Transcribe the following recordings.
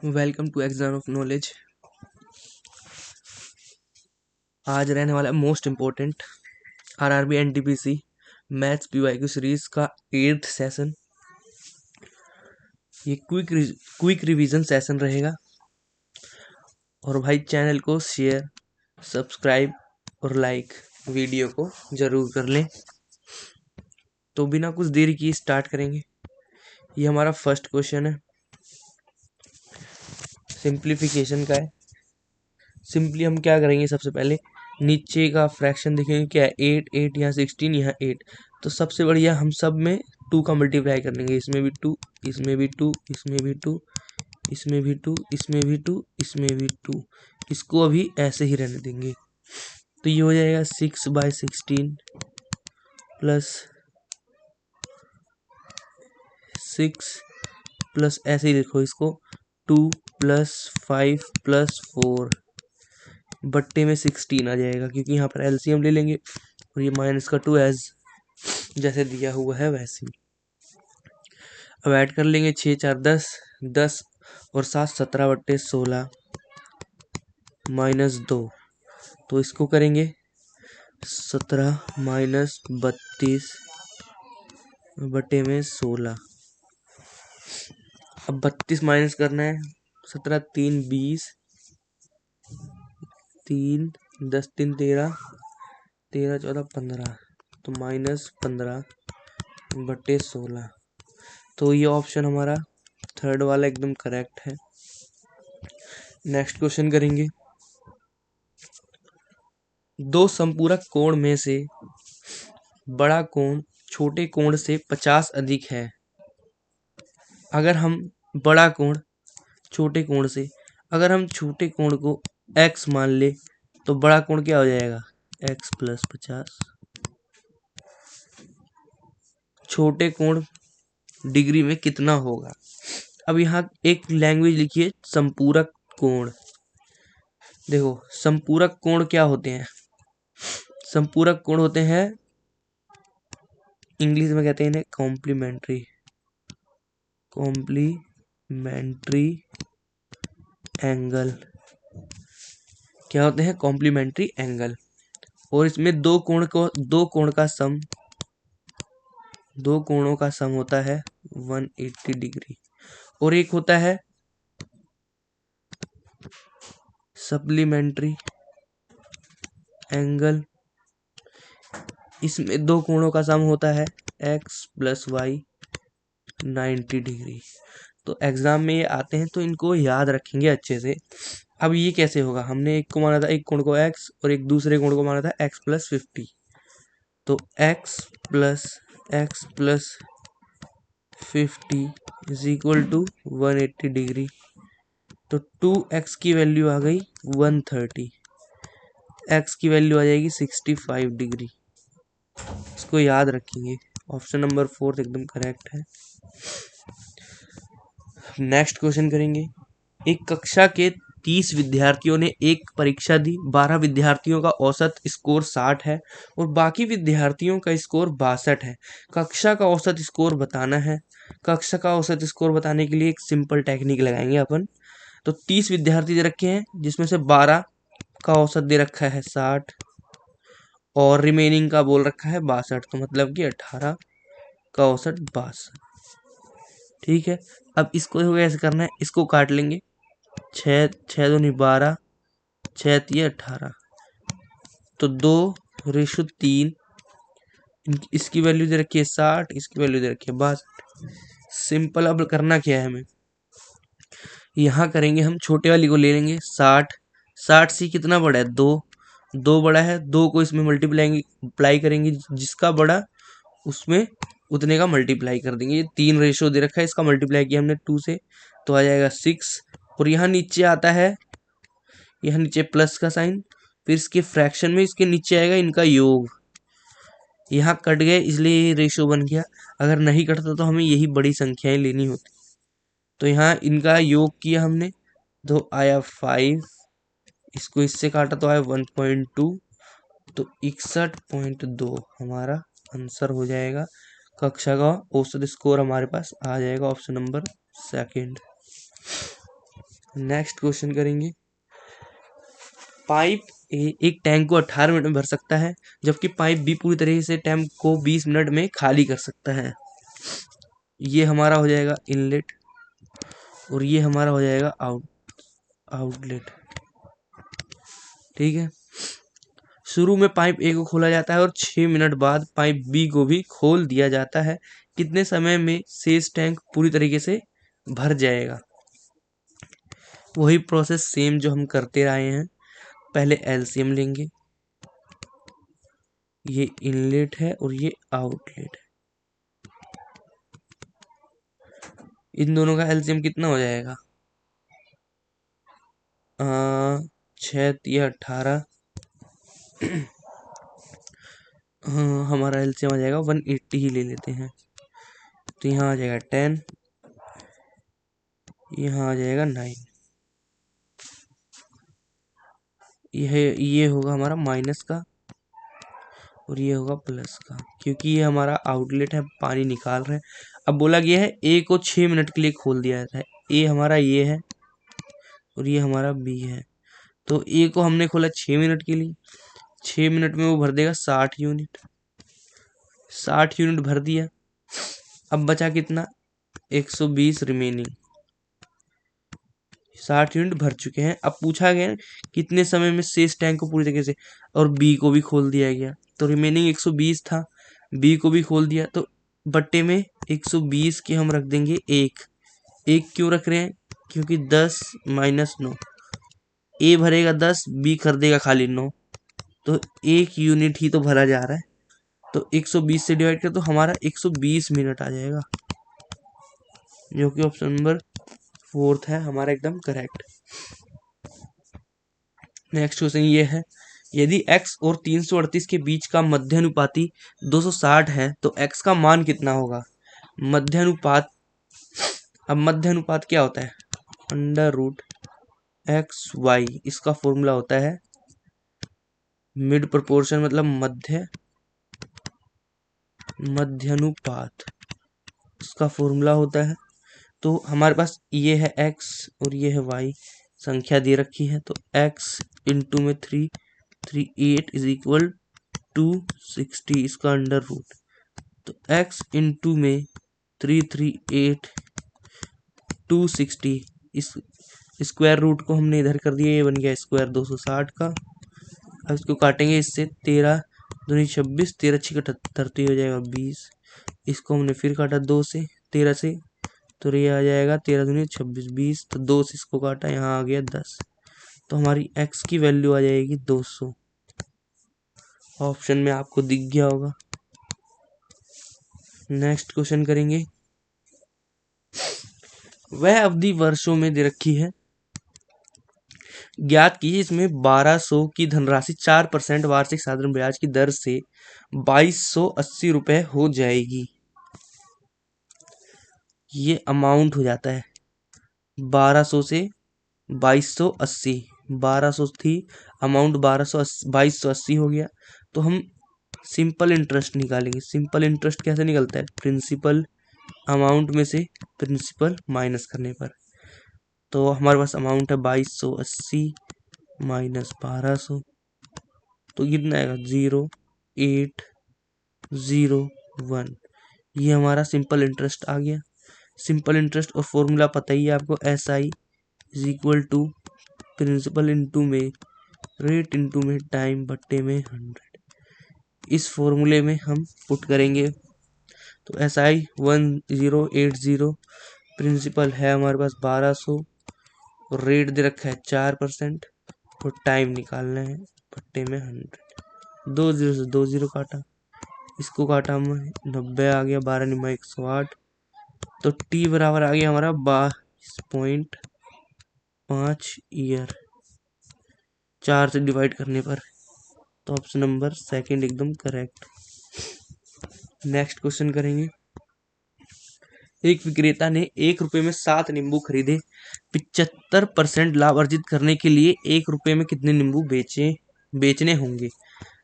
Welcome to exam of knowledge. आज रहने वाला most important RRB NTPC maths PYQ series का 8th सेशन। ये क्विक रिवीजन सेशन रहेगा। और भाई चैनल को शेयर, सब्सक्राइब और लाइक वीडियो को जरूर कर लें। तो बिना कुछ देरी की स्टार्ट करेंगे। ये हमारा फर्स्ट क्वेश्चन है, सिंप्लीफिकेशन का है। सिंपली हम क्या करेंगे, सबसे पहले नीचे का फ्रैक्शन देखेंगे क्या है, 8 यहाँ 16 यहाँ 8। तो सबसे बढ़िया हम सब में 2 का मल्टीप्लाई कर लेंगे। इसमें भी 2, इसमें भी 2, इसमें भी 2, इसमें भी 2, इसमें भी 2, इसमें भी 2। इसको अभी ऐसे ही रहने देंगे। तो ये हो जाएगा 6/16 प्लस 6 प्लस ऐसे ही लिखो इसको 2 प्लस 5 प्लस 4 बट्टे में 16 आ जाएगा, क्योंकि यहाँ पर एलसीएम ले लेंगे। और ये माइनस का 2 एज जैसे दिया हुआ है वैसे ही। अब ऐड कर लेंगे 6 4 10, 10 और 7 17/16 माइनस 2। तो इसको करेंगे 17 माइनस 32 बटे में 16। अब 32 माइनस करना है, 17 3 20, 3 10 3 13, 13 14 15, तो माइनस 15/16। तो ये ऑप्शन हमारा थर्ड वाला एकदम करेक्ट है। नेक्स्ट क्वेश्चन करेंगे। दो संपूरक कोण में से बड़ा कोण छोटे कोण से 50 अधिक है। अगर हम बड़ा कोण छोटे कोण से, अगर हम छोटे कोण को x मान ले तो बड़ा कोण क्या हो जाएगा, x प्लस 50। छोटे कोण डिग्री में कितना होगा। अब यहाँ एक लैंग्वेज लिखिए, संपूरक कोण। देखो संपूरक कोण क्या होते हैं, संपूरक कोण होते हैं, इंग्लिश में कहते हैं इन्हें कॉम्प्लीमेंट्री एंगल। क्या होते हैं, कॉम्प्लीमेंट्री एंगल। और इसमें दो कोणों का सम होता है 180 डिग्री। और एक होता है सप्लीमेंट्री एंगल। इसमें दो कोणों का सम होता है x प्लस वाई 90 डिग्री। तो एग्जाम में ये आते हैं, तो इनको याद रखेंगे अच्छे से। अब ये कैसे होगा, हमने एक को माना था, एक कोण को x और एक दूसरे कोण को माना था x प्लस 50। तो x plus 50 is equal to 180 degree. तो 2x की वैल्यू आ गई 130, x की वैल्यू आ जाएगी 65 डिग्री। इसको याद रखेंगे। ऑप्शन नंबर 4 एकदम करेक्ट है। नेक्स्ट क्वेश्चन करेंगे। एक कक्षा के 30 विद्यार्थियों ने एक परीक्षा दी। 12 विद्यार्थियों का औसत स्कोर 60 है और बाकी विद्यार्थियों का स्कोर 62 है। कक्षा का औसत स्कोर बताना है। कक्षा का औसत स्कोर बताने के लिए एक सिंपल टेक्निक लगाएंगे अपन। तो 30 विद्यार्थी दे रखे हैं, जिसमें से 12 का औसत दे रखा है 60 और रिमेनिंग का बोल रखा है 62। तो मतलब कि 18 का औसत 62। ठीक है। अब इसको कैसे करना है, इसको काट लेंगे। 6 6 दूनी 12, 6 3 18, तो 2:3। इसकी वैल्यू दे रखी है 60, इसकी वैल्यू दे रखी है 62। सिंपल। अब करना क्या है हमें, यहाँ करेंगे हम छोटे वाली को ले लेंगे 60। 60 से कितना बड़ा है, 2 बड़ा है, 2 को इसमें मल्टीप्लाई करेंगे, जिसका बड़ा उसमें उतने का मल्टीप्लाई कर देंगे। ये 3 रेशो दे रखा है, इसका मल्टीप्लाई किया हमने 2 से, तो आ जाएगा 6। और यहाँ नीचे आता है, यहाँ नीचे प्लस का साइन, फिर इसके फ्रैक्शन में इसके नीचे आएगा इनका योग। यहाँ कट गए इसलिए ये रेशो बन गया। अगर नहीं कटता तो हमें यही बड़ी संख्याएं लेनी होती। तो यहाँ इनका योग किया हमने, तो आया 5। इसको इससे काटा तो आया 1.2, तो 61.2 हमारा आंसर हो जाएगा। कक्षा का औसत स्कोर हमारे पास आ जाएगा ऑप्शन नंबर 2। नेक्स्ट क्वेश्चन करेंगे। पाइप ए एक टैंक को 18 मिनट में भर सकता है, जबकि पाइप बी पूरी तरीके से टैंक को 20 मिनट में खाली कर सकता है। ये हमारा हो जाएगा इनलेट और ये हमारा हो जाएगा आउटलेट। ठीक है। शुरू में पाइप ए को खोला जाता है और 6 मिनट बाद पाइप बी को भी खोल दिया जाता है। कितने समय में शेष टैंक पूरी तरीके से भर जाएगा? वही प्रोसेस सेम जो हम करते रहे हैं। पहले एलसीएम लेंगे, ये इनलेट है और ये आउटलेट है। इन दोनों का एलसीएम कितना हो जाएगा? 6 या 18। हाँ, हमारा एलसीएम आ जाएगा 180 ही ले लेते हैं। तो यहाँ आ जाएगा 10, यहाँ आ जाएगा 9। ये होगा हमारा माइनस का और ये होगा प्लस का, क्योंकि ये हमारा आउटलेट है, पानी निकाल रहे हैं। अब बोला गया है ए को 6 मिनट के लिए खोल दिया जाता है। ए हमारा ये है और ये हमारा बी है। तो ए को हमने खोला 6 मिनट के लिए, 6 मिनट में वो भर देगा 60 यूनिट। 60 यूनिट भर दिया। अब बचा कितना? 120 रिमेनिंग। 60 यूनिट भर चुके हैं। अब पूछा गया कितने समय में शेष टैंक को पूरी तरीके से, और बी को भी खोल दिया गया। तो रिमेनिंग 120 था, बी को भी खोल दिया, तो बट्टे में 120 के हम रख देंगे एक। क्यों रख रहे हैं? क्योंकि 10 माइनस 9, ए भरेगा 10, बी कर देगा खाली 9, तो 1 यूनिट ही तो भरा जा रहा है। तो 120 से डिवाइड कर तो हमारा 120 मिनट आ जाएगा, जो कि ऑप्शन नंबर 4 है हमारा एकदम करेक्ट। नेक्स्ट क्वेश्चन ये है, यदि x और 338 के बीच का मध्यानुपाती 260 है तो x का मान कितना होगा? मध्यानुपात, अब मध्यानुपात क्या होता है? अंडर रूट एक्स वाई, इसका फॉर्मूला होता है मिड प्रोपोर्शन, मतलब मध्यानुपात, इसका फॉर्मूला होता है। तो हमारे पास ये है x और ये है y, संख्या दे रखी है। तो x इंटू में 338 इज इक्वल 260, इसका अंडर रूट। तो x इंटू में 338 260, इस स्क्वायर रूट को हमने इधर कर दिया, ये बन गया स्क्वायर 260 का। अब इसको काटेंगे इससे, 13 दूनी 26, 13 6 78, तो ये हो जाएगा 20। इसको हमने फिर काटा 2 से, 13 से, तो ये आ जाएगा 13 दूनी 26, 20, तो 2 से इसको काटा, यहाँ आ गया 10। तो हमारी x की वैल्यू आ जाएगी 200। ऑप्शन में आपको दिख गया होगा। नेक्स्ट क्वेश्चन करेंगे। वह अवधि वर्षों में दे रखी है, ज्ञात कीजिए इसमें 1200 की धनराशि 4% वार्षिक साधारण ब्याज की दर से 2280 रुपए हो जाएगी। ये अमाउंट हो जाता है 1200 से 2280, 1200 थी अमाउंट, 2280 हो गया। तो हम सिंपल इंटरेस्ट निकालेंगे। सिंपल इंटरेस्ट कैसे निकलता है? प्रिंसिपल अमाउंट में से प्रिंसिपल माइनस करने पर। तो हमारे पास अमाउंट है 2280 माइनस 1200, तो कितना आएगा? 0801। ये हमारा सिंपल इंटरेस्ट आ गया। सिंपल इंटरेस्ट और फॉर्मूला पता ही है आपको, SI is equal to principal into में रेट इंटू में टाइम बट्टे में 100। इस फॉर्मूले में हम पुट करेंगे तो SI 1080, प्रिंसिपल है हमारे पास 1200, और रेट दे रखा है 4%, और टाइम निकालना है बट्टे में 100। 2 जीरो से 2 जीरो काटा, इसको काटा हम 90 आ गया, 12 निमा 108। तो टी बराबर आ गया हमारा 22.5 ईयर, 4 से डिवाइड करने पर। तो ऑप्शन नंबर सेकंड एकदम करेक्ट। नेक्स्ट क्वेश्चन करेंगे। एक विक्रेता ने 1 रुपए में 7 नींबू खरीदे। 75% लाभ अर्जित करने के लिए 1 रुपए में कितने नींबू बेचने होंगे?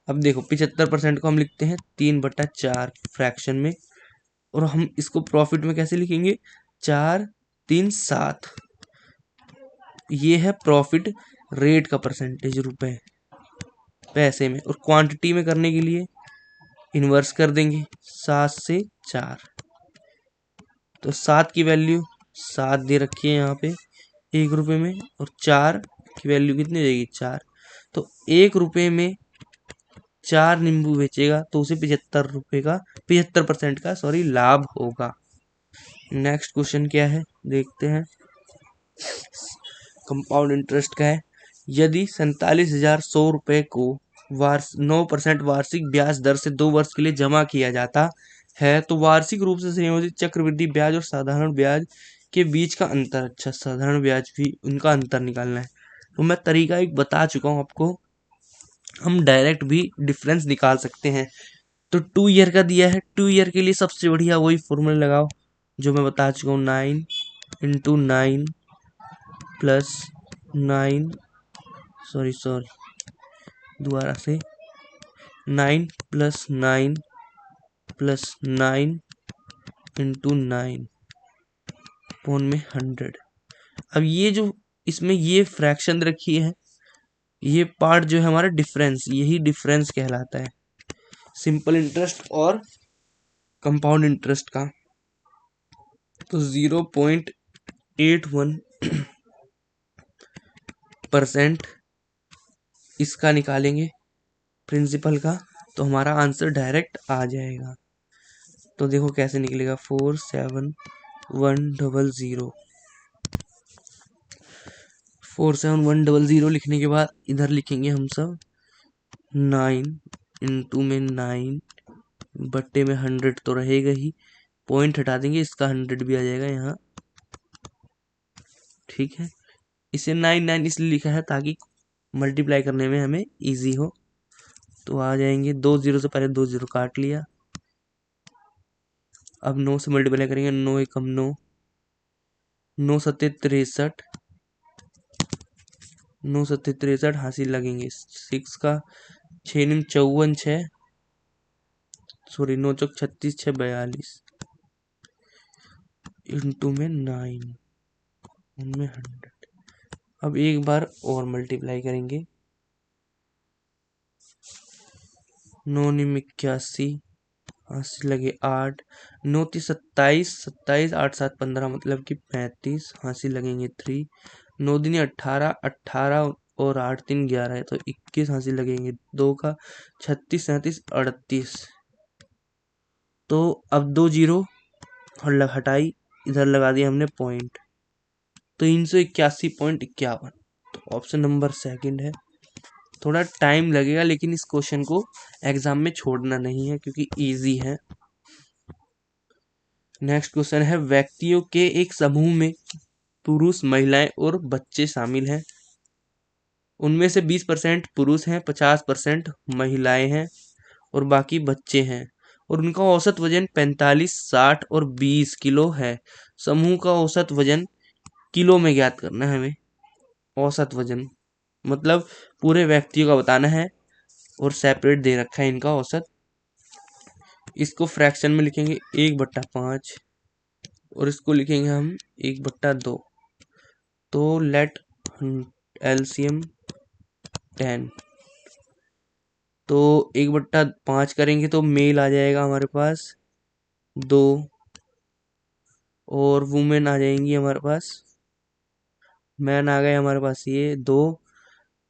अब देखो 75% को हम लिखते हैं 3/4 फ्रैक्शन में, और हम इसको प्रॉफिट में कैसे लिखेंगे? 4 3 7। ये है प्रॉफिट रेट का परसेंटेज रुपए पैसे में। और क्वांटिटी में करने के लिए इन्वर्स कर देंगे 7 से 4। तो 7 की वैल्यू 7 दे रखी है यहाँ पे 1 रुपए में, और 4 की वैल्यू कितनी हो जाएगी 4। तो 1 रुपए में 4 नींबू बेचेगा तो उसे 75 रुपए का 75% का लाभ होगा। नेक्स्ट क्वेश्चन क्या है देखते हैं। कंपाउंड इंटरेस्ट का है। यदि 47,100 रुपए को 9% वार्षिक ब्याज दर से 2 वर्ष के लिए जमा किया जाता है तो वार्षिक रूप से संयोजित चक्रवृद्धि ब्याज और साधारण ब्याज के बीच का अंतर, अच्छा साधारण ब्याज भी उनका अंतर निकालना है। तो मैं तरीका एक बता चुका हूँ आपको, हम डायरेक्ट भी डिफरेंस निकाल सकते हैं। तो 2 ईयर का दिया है, 2 ईयर के लिए सबसे बढ़िया वही फॉर्मूला लगाओ जो मैं बता चुका हूँ, 9 × 9 प्लस 9 सॉरी दोबारा से 9 + 9 + 9 × 9 पौन में 100। अब ये जो इसमें ये फ्रैक्शन रखी है, ये पार्ट जो है हमारा डिफरेंस, यही डिफरेंस कहलाता है सिंपल इंटरेस्ट और कंपाउंड इंटरेस्ट का। तो 0.81% इसका निकालेंगे प्रिंसिपल का, तो हमारा आंसर डायरेक्ट आ जाएगा। तो देखो कैसे निकलेगा, 47100 47100 लिखने के बाद इधर लिखेंगे हम सब 9 × में 9 बट्टे में 100 तो रहेगा ही, पॉइंट हटा देंगे, इसका 100 भी आ जाएगा यहाँ। ठीक है, इसे 9 इसलिए लिखा है ताकि मल्टीप्लाई करने में हमें इजी हो। तो आ जाएंगे 2 0 से पहले 2 0 काट लिया। अब 9 से मल्टीप्लाई करेंगे, 9 × 9 9 × 7 = 63, 9 × 7 = 63 हासिल लगेंगे 6 का, 6 × 54 6 सॉरी 9 × 4 = 36 6 = 42 इंटू में 9 उनमें 100। अब एक बार और मल्टीप्लाई करेंगे, 9 × 9 = 81 हासिल लगे 8, 9 × 3 = 27 27 8 7 15 मतलब कि 35 हासिल लगेंगे 3, 9 दूनी 18 18 और 8 3 11 है तो 21 हासिल लगेंगे 2 का, 36 37 38। तो अब 2 0 हटाई, इधर लगा दिया हमने पॉइंट, 381.51। तो ऑप्शन नंबर सेकंड है। थोड़ा टाइम लगेगा लेकिन इस क्वेश्चन को एग्जाम में छोड़ना नहीं है क्योंकि इजी है। नेक्स्ट क्वेश्चन है, व्यक्तियों के एक समूह में पुरुष महिलाएं और बच्चे शामिल हैं। उनमें से 20% पुरुष हैं, 50% महिलाएं हैं और बाकी बच्चे हैं, और उनका औसत वजन 45 60 और 20 किलो है। समूह का औसत वजन किलो में ज्ञात करना है हमें। औसत वजन मतलब पूरे व्यक्तियों का बताना है और सेपरेट दे रखा है इनका औसत। इसको फ्रैक्शन में लिखेंगे 1/5 और इसको लिखेंगे हम 1/2। तो लेट एलसीएम 10। तो 1/5 करेंगे तो मेल आ जाएगा हमारे पास 2 और वुमेन आ जाएंगी हमारे पास, मैन आ गए हमारे पास ये 2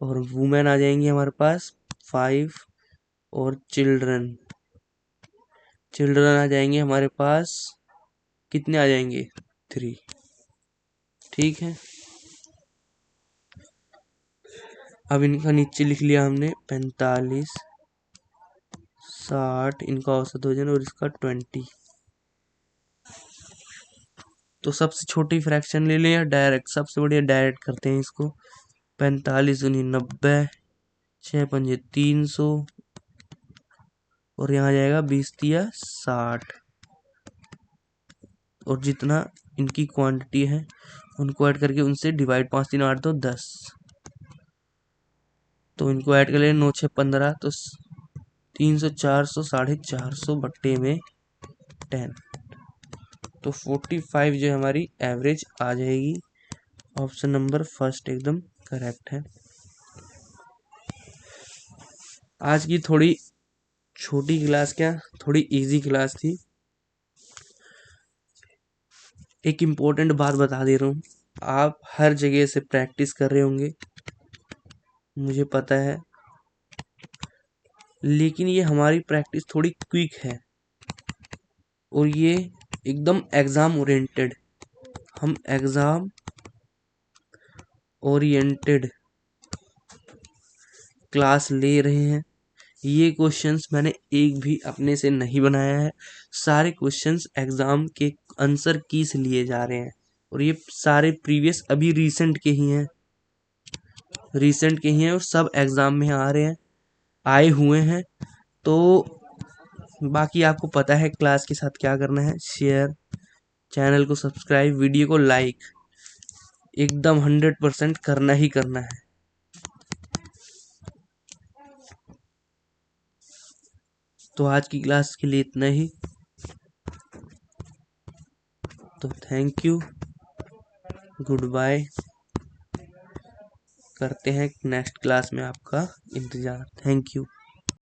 और वुमेन आ जाएंगी हमारे पास 5 और चिल्ड्रन आ जाएंगे हमारे पास, कितने आ जाएंगे 3। ठीक है, अब इनका नीचे लिख लिया हमने 45 60 इनका औसत वजन और इसका 20। तो सबसे छोटी फ्रैक्शन ले लिया डायरेक्ट, सबसे बढ़िया डायरेक्ट करते हैं इसको। 45 × 90 6 × 5 = 300 और यहाँ जाएगा 20 × 3 = 60 और जितना इनकी क्वांटिटी है उनको ऐड करके उनसे डिवाइड 5 3 8 2 10। तो इनको ऐड कर ले 9 6 15 तो 300 400 450 बट्टे में 10। तो 45 जो हमारी एवरेज आ जाएगी ऑप्शन नंबर फर्स्ट एकदम करेक्ट है। आज की थोड़ी छोटी क्लास, क्या थोड़ी इजी क्लास थी। एक इम्पोर्टेंट बात बता दे रहा हूँ, आप हर जगह से प्रैक्टिस कर रहे होंगे, मुझे पता है, लेकिन ये हमारी प्रैक्टिस थोड़ी क्विक है और ये एकदम एग्ज़ाम ओरिएंटेड, हम एग्ज़ाम ओरिएंटेड क्लास ले रहे हैं। ये क्वेश्चंस मैंने एक भी अपने से नहीं बनाया है, सारे क्वेश्चंस एग्ज़ाम के आंसर की से लिए जा रहे हैं और ये सारे प्रीवियस अभी रीसेंट के ही हैं, और सब एग्ज़ाम में आ रहे हैं, आए हुए हैं। तो बाकी आपको पता है क्लास के साथ क्या करना है, शेयर, चैनल को सब्सक्राइब, वीडियो को लाइक एकदम 100% करना ही करना है। तो आज की क्लास के लिए इतना ही। तो थैंक यू, गुड बाय, करते हैं नेक्स्ट क्लास में आपका इंतज़ार। Thank you.